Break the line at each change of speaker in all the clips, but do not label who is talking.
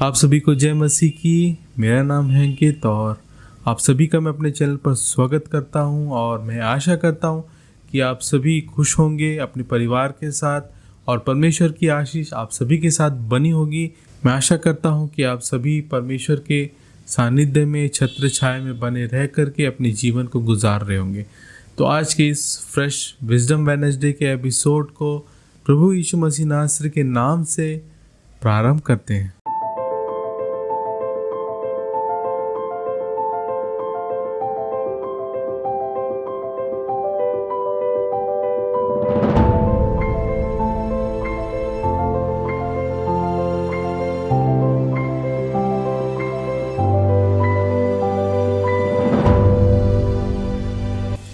आप सभी को जय मसीह की। मेरा नाम है अंकित और आप सभी का मैं अपने चैनल पर स्वागत करता हूं और मैं आशा करता हूं कि आप सभी खुश होंगे अपने परिवार के साथ और परमेश्वर की आशीष आप सभी के साथ बनी होगी। मैं आशा करता हूं कि आप सभी परमेश्वर के सानिध्य में छत्र छाया में बने रह करके अपने जीवन को गुजार रहे होंगे। तो आज के इस फ्रेश विजडम वेडनेसडे के एपिसोड को प्रभु यीशु मसीह नासरी के नाम से प्रारंभ करते हैं।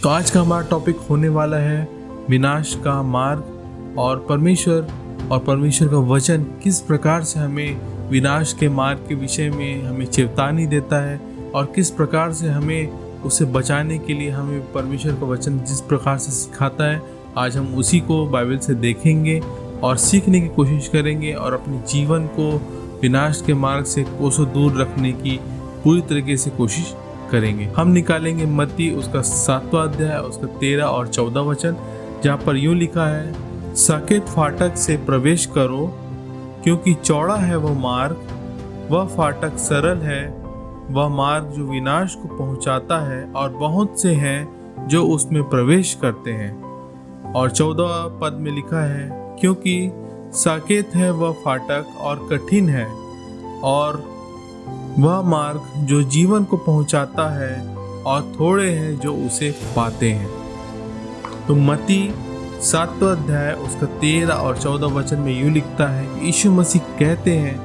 तो आज का हमारा टॉपिक होने वाला है विनाश का मार्ग और परमेश्वर का वचन किस प्रकार से हमें विनाश के मार्ग के विषय में हमें चेतावनी देता है और किस प्रकार से हमें उसे बचाने के लिए हमें परमेश्वर का वचन जिस प्रकार से सिखाता है। आज हम उसी को बाइबल से देखेंगे और सीखने की कोशिश करेंगे और अपने जीवन को विनाश के मार्ग से कोसों दूर रखने की पूरी तरीके से कोशिश करेंगे। हम निकालेंगे मत्ती उसका 7वां अध्याय उसका 13 और 14 वचन, जहाँ पर यूं लिखा है, साकेत फाटक से प्रवेश करो क्योंकि चौड़ा है वह मार्ग, वह फाटक सरल है, वह मार्ग जो विनाश को पहुंचाता है और बहुत से हैं जो उसमें प्रवेश करते हैं। और 14 पद में लिखा है, क्योंकि साकेत है वह फाटक और कठिन है और वह मार्ग जो जीवन को पहुंचाता है और थोड़े हैं जो उसे पाते हैं। तो मत्ती 7वां अध्याय उसका 13 और 14 वचन में यूं लिखता है कि यीशु मसीह कहते हैं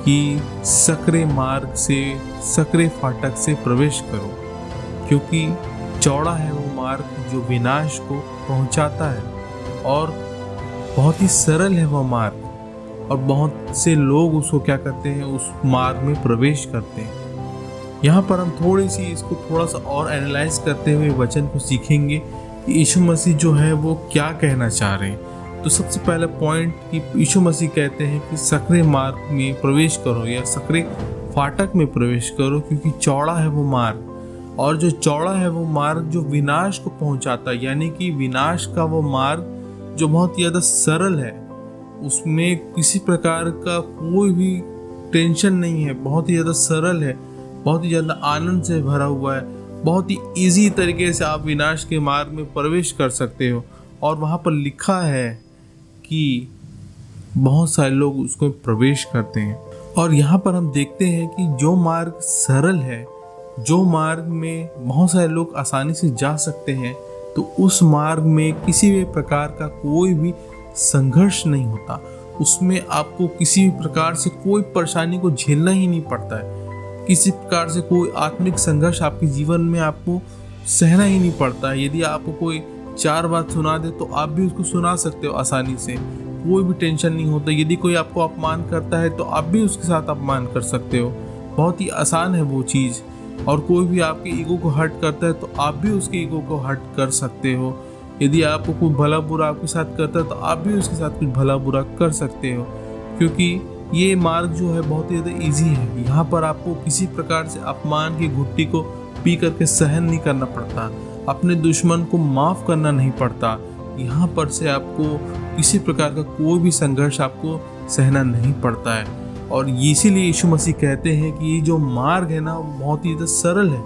कि सकरे मार्ग से सकरे फाटक से प्रवेश करो क्योंकि चौड़ा है वो मार्ग जो विनाश को पहुंचाता है और बहुत ही सरल है वह मार्ग और बहुत से लोग उसको क्या करते हैं, उस मार्ग में प्रवेश करते हैं। यहाँ पर हम इसको थोड़ा सा और एनालाइज करते हुए वचन को सीखेंगे कि यीशु मसीह जो है वो क्या कहना चाह रहे हैं। तो सबसे पहला पॉइंट कि यीशु मसीह कहते हैं कि सकरे मार्ग में प्रवेश करो या सकरे फाटक में प्रवेश करो क्योंकि चौड़ा है वो मार्ग, और जो चौड़ा है वो मार्ग जो विनाश को पहुंचाता है, यानी कि विनाश का वो मार्ग जो बहुत ज़्यादा सरल है, उसमें किसी प्रकार का कोई भी टेंशन नहीं है, बहुत ही ज़्यादा सरल है, बहुत ही ज़्यादा आनंद से भरा हुआ है, बहुत ही इजी तरीके से आप विनाश के मार्ग में प्रवेश कर सकते हो। और वहाँ पर लिखा है कि बहुत सारे लोग उसको प्रवेश करते हैं। और यहाँ पर हम देखते हैं कि जो मार्ग सरल है, जो मार्ग में बहुत सारे लोग आसानी से जा सकते हैं, तो उस मार्ग में किसी भी प्रकार का कोई भी संघर्ष नहीं होता, उसमें आपको किसी भी प्रकार से कोई परेशानी को झेलना ही नहीं पड़ता है, किसी प्रकार से कोई आत्मिक संघर्ष आपके जीवन में आपको सहना ही नहीं पड़ता है। यदि आपको कोई 4 बात सुना दे तो आप भी उसको सुना सकते हो आसानी से, कोई भी टेंशन नहीं होता। यदि कोई आपको अपमान करता है तो आप भी उसके साथ अपमान कर सकते हो, बहुत ही आसान है वो चीज़। और कोई भी आपके ईगो को हर्ट करता है तो आप भी उसके ईगो को हर्ट कर सकते हो। यदि आपको कोई भला बुरा आपके साथ करता है तो आप भी उसके साथ कुछ भला बुरा कर सकते हो, क्योंकि ये मार्ग जो है बहुत ही ज़्यादा ईजी है। यहाँ पर आपको किसी प्रकार से अपमान की घुट्टी को पी करके सहन नहीं करना पड़ता, अपने दुश्मन को माफ़ करना नहीं पड़ता। यहाँ पर से आपको किसी प्रकार का कोई भी संघर्ष आपको सहना नहीं पड़ता है। और इसीलिए यीशु मसीह कहते हैं कि ये जो मार्ग है ना बहुत ही ज़्यादा सरल है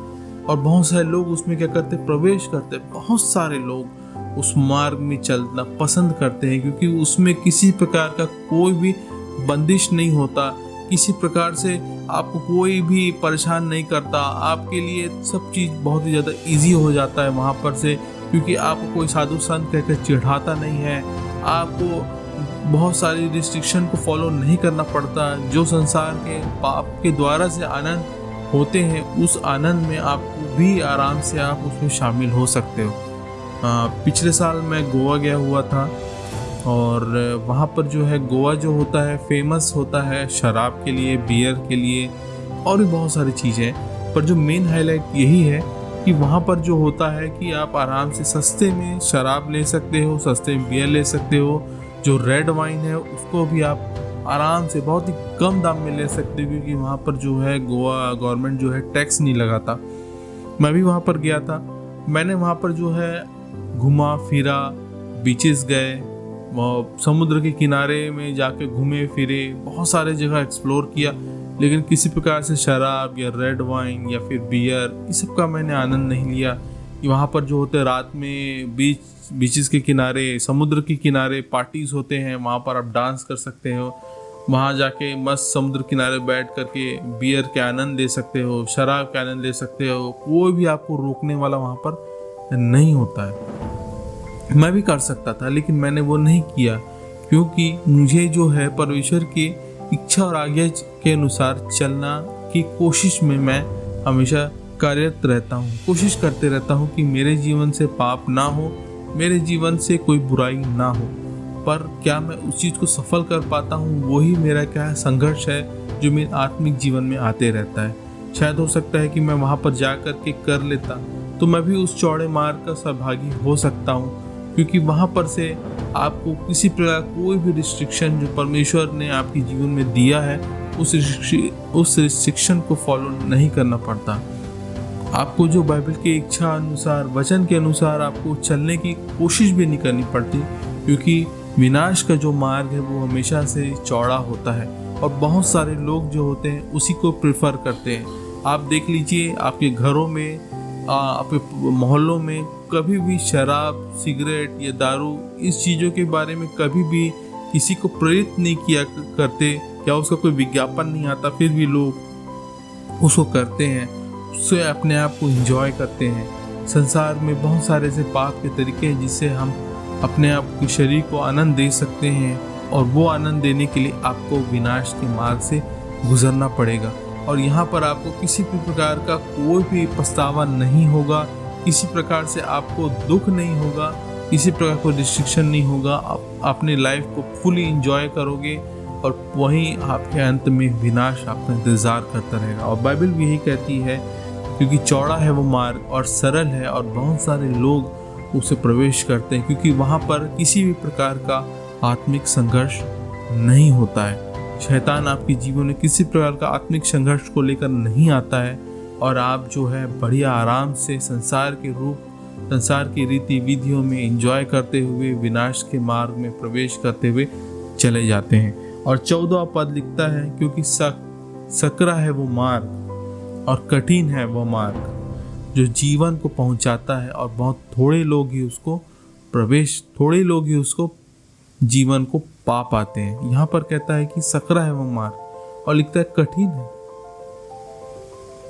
और बहुत सारे लोग उसमें क्या करते, प्रवेश करते। बहुत सारे लोग उस मार्ग में चलना पसंद करते हैं क्योंकि उसमें किसी प्रकार का कोई भी बंदिश नहीं होता, किसी प्रकार से आपको कोई भी परेशान नहीं करता, आपके लिए सब चीज़ बहुत ही ज़्यादा इजी हो जाता है वहाँ पर से, क्योंकि आपको कोई साधु संत कहकर चिढ़ाता नहीं है, आपको बहुत सारी रिस्ट्रिक्शन को फॉलो नहीं करना पड़ता। जो संसार के पाप के द्वारा से आनंद होते हैं, उस आनंद में आपको भी आराम से आप उसमें शामिल हो सकते हो। पिछले साल मैं गोवा गया हुआ था और वहाँ पर जो है गोवा जो होता है फेमस होता है शराब के लिए, बियर के लिए और भी बहुत सारी चीज़ें, पर जो मेन हाईलाइट यही है कि वहाँ पर जो होता है कि आप आराम से सस्ते में शराब ले सकते हो, सस्ते में बियर ले सकते हो। जो रेड वाइन है उसको भी आप आराम से बहुत ही कम दाम में ले सकते हो, क्योंकि वहाँ पर जो है गोवा गवर्नमेंट जो है टैक्स नहीं लगाता। मैं भी वहाँ पर गया था, मैंने वहाँ पर जो है घुमा फिरा, बीचेस गए, समुद्र के किनारे में जाके घूमे फिरे, बहुत सारे जगह एक्सप्लोर किया, लेकिन किसी प्रकार से शराब या रेड वाइन या फिर बियर इस सब का मैंने आनंद नहीं लिया। वहाँ पर जो होते रात में बीचेस के किनारे, समुद्र के किनारे पार्टीज होते हैं, वहाँ पर आप डांस कर सकते हो, वहाँ जाके मस्त समुद्र किनारे बैठ करके बियर के आनंद ले सकते हो, शराब के आनंद ले सकते हो, कोई भी आपको रोकने वाला वहाँ पर नहीं होता है। मैं भी कर सकता था, लेकिन मैंने वो नहीं किया, क्योंकि मुझे जो है परमेश्वर की इच्छा और आज्ञा के अनुसार चलना की कोशिश में मैं हमेशा कार्यरत रहता हूँ। कोशिश करते रहता हूँ कि मेरे जीवन से पाप ना हो, मेरे जीवन से कोई बुराई ना हो। पर क्या मैं उस चीज़ को सफल कर पाता हूँ, वही मेरा क्या है संघर्ष है जो मेरे आत्मिक जीवन में आते रहता है। शायद हो सकता है कि मैं वहाँ पर जा कर के कर लेता तो मैं भी उस चौड़े मार्ग का सहभागी हो सकता हूँ, क्योंकि वहाँ पर से आपको किसी प्रकार कोई भी रिस्ट्रिक्शन जो परमेश्वर ने आपके जीवन में दिया है उस रिस्ट्रिक्शन को फॉलो नहीं करना पड़ता। आपको जो बाइबल की इच्छा अनुसार, वचन के अनुसार आपको चलने की कोशिश भी नहीं करनी पड़ती, क्योंकि विनाश का जो मार्ग है वो हमेशा से चौड़ा होता है और बहुत सारे लोग जो होते हैं उसी को प्रेफर करते हैं। आप देख लीजिए, आपके घरों में, आपके मोहल्लों में कभी भी शराब, सिगरेट या दारू इस चीज़ों के बारे में कभी भी किसी को प्रेरित नहीं किया करते, या उसका कोई विज्ञापन नहीं आता, फिर भी लोग उसको करते हैं, उससे अपने आप को एंजॉय करते हैं। संसार में बहुत सारे ऐसे पाप के तरीके हैं जिससे हम अपने आप के शरीर को आनंद दे सकते हैं, और वो आनंद देने के लिए आपको विनाश के मार्ग से गुजरना पड़ेगा। और यहाँ पर आपको किसी भी प्रकार का कोई भी पछतावा नहीं होगा, किसी प्रकार से आपको दुख नहीं होगा, किसी प्रकार कोई रिस्ट्रिक्शन नहीं होगा। आप अपने लाइफ को फुली एंजॉय करोगे और वहीं आपके अंत में विनाश आपका इंतज़ार करता रहेगा। और बाइबल भी यही कहती है, क्योंकि चौड़ा है वो मार्ग और सरल है और बहुत सारे लोग उसे प्रवेश करते हैं, क्योंकि वहाँ पर किसी भी प्रकार का आत्मिक संघर्ष नहीं होता है। शैतान आपके जीवन में किसी प्रकार का आत्मिक संघर्ष को लेकर नहीं आता है, और आप जो है बढ़िया आराम से संसार की रीति विधियों में एंजॉय करते हुए विनाश के मार्ग में प्रवेश करते हुए चले जाते हैं। और 14वां पद लिखता है, क्योंकि सकरा है वो मार्ग और कठिन है वो मार्ग जो जीवन को पहुंचाता है, और बहुत थोड़े लोग ही उसको जीवन को पा पाते हैं। यहाँ पर कहता है कि सकरा है वो मार्ग, और लिखता है कठिन है।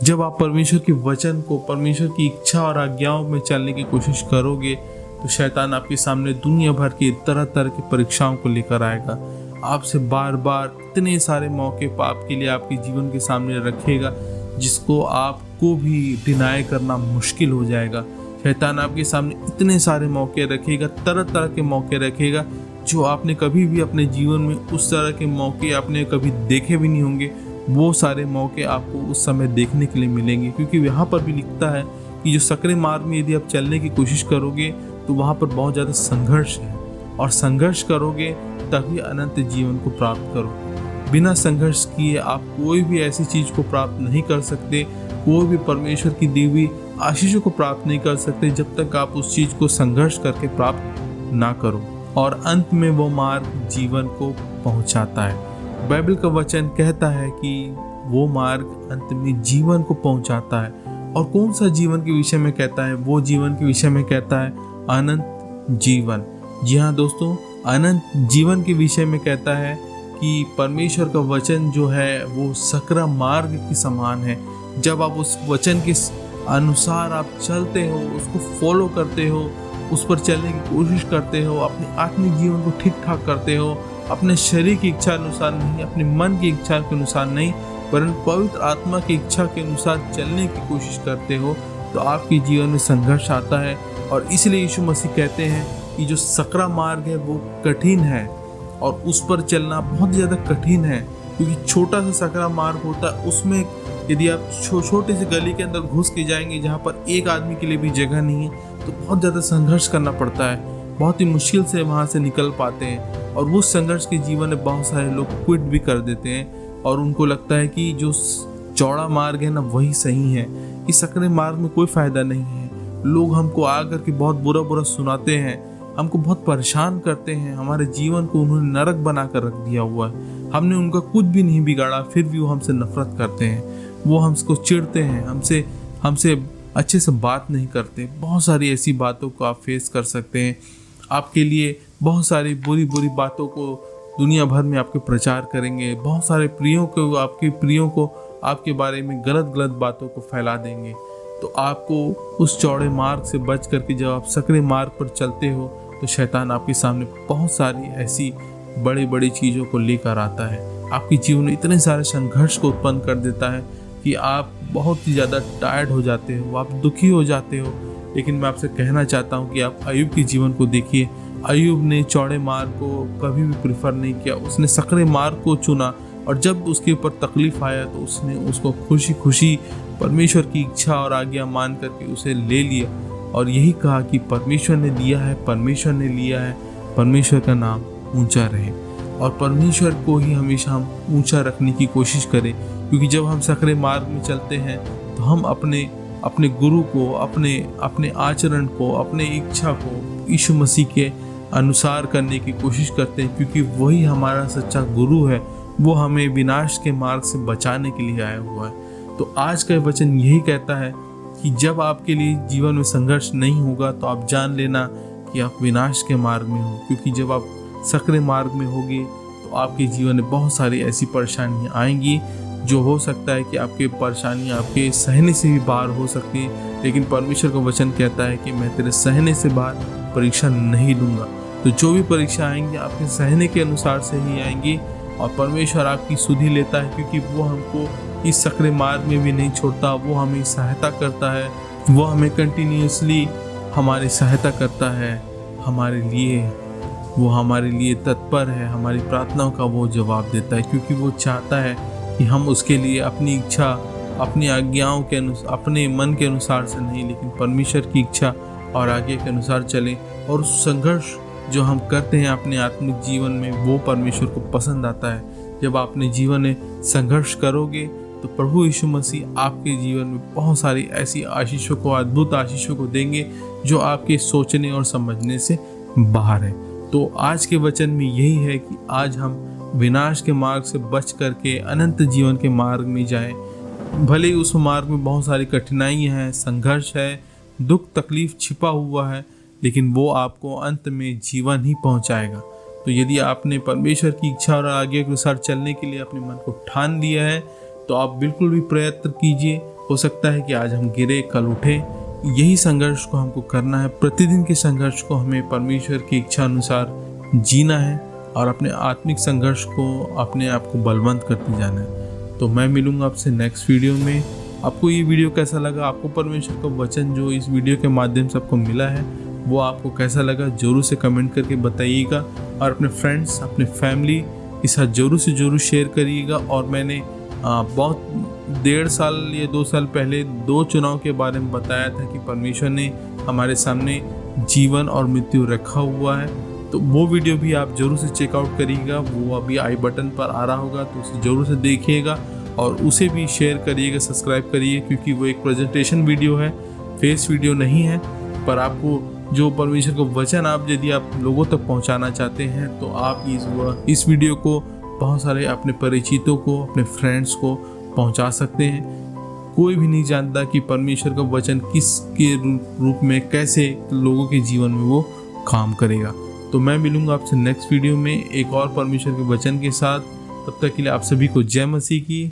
जब आप परमेश्वर के वचन को, परमेश्वर की इच्छा और आज्ञाओं में चलने की कोशिश करोगे, तो शैतान आपके सामने दुनिया भर की तरह तरह की परीक्षाओं को लेकर आएगा। आपसे बार बार इतने सारे मौके पाप के लिए आपके जीवन के सामने रखेगा, जिसको आपको भी डिनाई करना मुश्किल हो जाएगा। शैतान आपके सामने इतने सारे मौके रखेगा, तरह तरह के मौके रखेगा, जो आपने कभी भी अपने जीवन में उस तरह के मौके आपने कभी देखे भी नहीं होंगे। वो सारे मौके आपको उस समय देखने के लिए मिलेंगे, क्योंकि यहाँ पर भी लिखता है कि जो सकरे मार्ग में यदि आप चलने की कोशिश करोगे तो वहाँ पर बहुत ज़्यादा संघर्ष है, और संघर्ष करोगे तभी अनंत जीवन को प्राप्त करोगे। बिना संघर्ष किए आप कोई भी ऐसी चीज़ को प्राप्त नहीं कर सकते, कोई भी परमेश्वर की दी हुई आशीषों को प्राप्त नहीं कर सकते, जब तक आप उस चीज़ को संघर्ष करके प्राप्त ना करो। और अंत में वो मार्ग जीवन को पहुंचाता है। बाइबल का वचन कहता है कि वो मार्ग अंत में जीवन को पहुंचाता है। और कौन सा जीवन के विषय में कहता है? वो जीवन के विषय में कहता है अनंत जीवन। जी हाँ दोस्तों, अनंत जीवन के विषय में कहता है कि परमेश्वर का वचन जो है वो सकरा मार्ग के समान है। जब आप उस वचन के अनुसार आप चलते हो, उसको फॉलो करते हो, उस पर चलने की कोशिश करते हो, अपने आत्मिक जीवन को ठीक ठाक करते हो, अपने शरीर की इच्छा अनुसार नहीं, अपने मन की इच्छा के अनुसार नहीं, परंतु पवित्र आत्मा की इच्छा के अनुसार चलने की कोशिश करते हो, तो आपके जीवन में संघर्ष आता है। और इसलिए यीशु मसीह कहते हैं कि जो सकरा मार्ग है वो कठिन है, और उस पर चलना बहुत ज़्यादा कठिन है, क्योंकि छोटा सा सकरा मार्ग होता है, उसमें यदि आप छोटे से गली के अंदर घुस के जाएंगे जहाँ पर एक आदमी के लिए भी जगह नहीं है, तो बहुत ज़्यादा संघर्ष करना पड़ता है। बहुत ही मुश्किल से वहाँ से निकल पाते हैं। और उस संघर्ष के जीवन में बहुत सारे लोग क्विट भी कर देते हैं और उनको लगता है कि जो चौड़ा मार्ग है ना वही सही है, इस सकरे मार्ग में कोई फ़ायदा नहीं है। लोग हमको आकर के बहुत बुरा बुरा सुनाते हैं, हमको बहुत परेशान करते हैं, हमारे जीवन को उन्होंने नरक बना कर रख दिया हुआ है। हमने उनका कुछ भी नहीं बिगाड़ा, फिर भी वो हमसे नफरत करते हैं, वो हमको चिढ़ते हैं, हमसे अच्छे से बात नहीं करते। बहुत सारी ऐसी बातों को आप फेस कर सकते हैं। आपके लिए बहुत सारी बुरी बुरी बातों को दुनिया भर में आपके प्रचार करेंगे। बहुत सारे प्रियों को आपके बारे में गलत गलत बातों को फैला देंगे। तो आपको उस चौड़े मार्ग से बच करके जब आप सकरे मार्ग पर चलते हो तो शैतान आपके सामने बहुत सारी ऐसी बड़ी बड़ी चीज़ों को लेकर आता है। आपके जीवन में इतने सारे संघर्ष को उत्पन्न कर देता है कि आप बहुत ही ज़्यादा टायर्ड हो जाते हो, आप दुखी हो जाते हो। लेकिन मैं आपसे कहना चाहता हूँ कि आप अय्यूब के जीवन को देखिए। अय्यूब ने चौड़े मार्ग को कभी भी प्रेफर नहीं किया, उसने सकरे मार्ग को चुना। और जब उसके ऊपर तकलीफ आया तो उसने उसको खुशी खुशी परमेश्वर की इच्छा और आज्ञा मान करके उसे ले लिया और यही कहा कि परमेश्वर ने दिया है, परमेश्वर ने लिया है, परमेश्वर का नाम ऊंचा रहे। और परमेश्वर को ही हमेशा हम ऊंचा रखने की कोशिश करें, क्योंकि जब हम सकरे मार्ग में चलते हैं तो हम अपने गुरु को, अपने आचरण को, अपने इच्छा को यीशु मसीह के अनुसार करने की कोशिश करते हैं, क्योंकि वही हमारा सच्चा गुरु है। वो हमें विनाश के मार्ग से बचाने के लिए आया हुआ है। तो आज का वचन यही कहता है कि जब आपके लिए जीवन में संघर्ष नहीं होगा तो आप जान लेना कि आप विनाश के मार्ग में हो, क्योंकि जब आप सकरे मार्ग में होगे तो आपके जीवन में बहुत सारी ऐसी परेशानियां आएंगी जो हो सकता है कि आपके परेशानियां आपके सहने से भी बाहर हो सकती है। लेकिन परमेश्वर का वचन कहता है कि मैं तेरे सहने से बाहर परीक्षा नहीं लूँगा। तो जो भी परीक्षा आएंगी आपके सहने के अनुसार से ही आएंगी और परमेश्वर आपकी सुधि लेता है, क्योंकि वो हमको इस सकरे मार्ग में भी नहीं छोड़ता। वो हमें सहायता करता है, वो हमें कंटिन्यूसली हमारी सहायता करता है, वो हमारे लिए तत्पर है, हमारी प्रार्थनाओं का वो जवाब देता है, क्योंकि वो चाहता है कि हम उसके लिए अपनी इच्छा, अपनी आज्ञाओं के अनुसार, अपने मन के अनुसार से नहीं, लेकिन परमेश्वर की इच्छा और आज्ञा के अनुसार चलें। और उस संघर्ष जो हम करते हैं अपने आत्मिक जीवन में, वो परमेश्वर को पसंद आता है। जब आप अपने जीवन में संघर्ष करोगे तो प्रभु यीशु मसीह आपके जीवन में बहुत सारी ऐसी आशीषों को, अद्भुत आशीषों को देंगे जो आपके सोचने और समझने से बाहर है। तो आज के वचन में यही है कि आज हम विनाश के मार्ग से बच करके अनंत जीवन के मार्ग में जाएं। भले ही उस मार्ग में बहुत सारी कठिनाइयाँ हैं, संघर्ष है, दुख तकलीफ छिपा हुआ है, लेकिन वो आपको अंत में जीवन ही पहुंचाएगा। तो यदि आपने परमेश्वर की इच्छा और आज्ञा के अनुसार चलने के लिए अपने मन को ठान लिया है तो आप बिल्कुल भी प्रयत्न कीजिए। हो सकता है कि आज हम गिरे, कल उठे। यही संघर्ष को हमको करना है। प्रतिदिन के संघर्ष को हमें परमेश्वर की इच्छा अनुसार जीना है और अपने आत्मिक संघर्ष को अपने आप को बलवंत करते जाना है। तो मैं मिलूंगा आपसे नेक्स्ट वीडियो में। आपको ये वीडियो कैसा लगा? आपको परमेश्वर का वचन जो इस वीडियो के माध्यम से आपको मिला है वो आपको कैसा लगा? जरूर से कमेंट करके बताइएगा और अपने फ्रेंड्स, अपने फैमिली के साथ जरूर से जरूर शेयर करिएगा। और मैंने बहुत 1.5 साल या 2 साल पहले 2 चुनाव के बारे में बताया था कि परमेश्वर ने हमारे सामने जीवन और मृत्यु रखा हुआ है। तो वो वीडियो भी आप जरूर से चेकआउट करिएगा, वो अभी आई बटन पर आ रहा होगा, तो उसे जरूर से देखिएगा और उसे भी शेयर करिएगा, सब्सक्राइब करिए, क्योंकि वो एक प्रेजेंटेशन वीडियो है, फेस वीडियो नहीं है। पर आपको जो परमेश्वर का वचन यदि आप लोगों तक पहुंचाना चाहते हैं तो आप इस वीडियो को बहुत सारे अपने परिचितों को, अपने फ्रेंड्स को पहुंचा सकते हैं। कोई भी नहीं जानता कि परमेश्वर का वचन किसके रूप में कैसे लोगों के जीवन में वो काम करेगा। तो मैं मिलूंगा आपसे नेक्स्ट वीडियो में एक और परमेश्वर के वचन के साथ। तब तक के लिए आप सभी को जय मसीह की।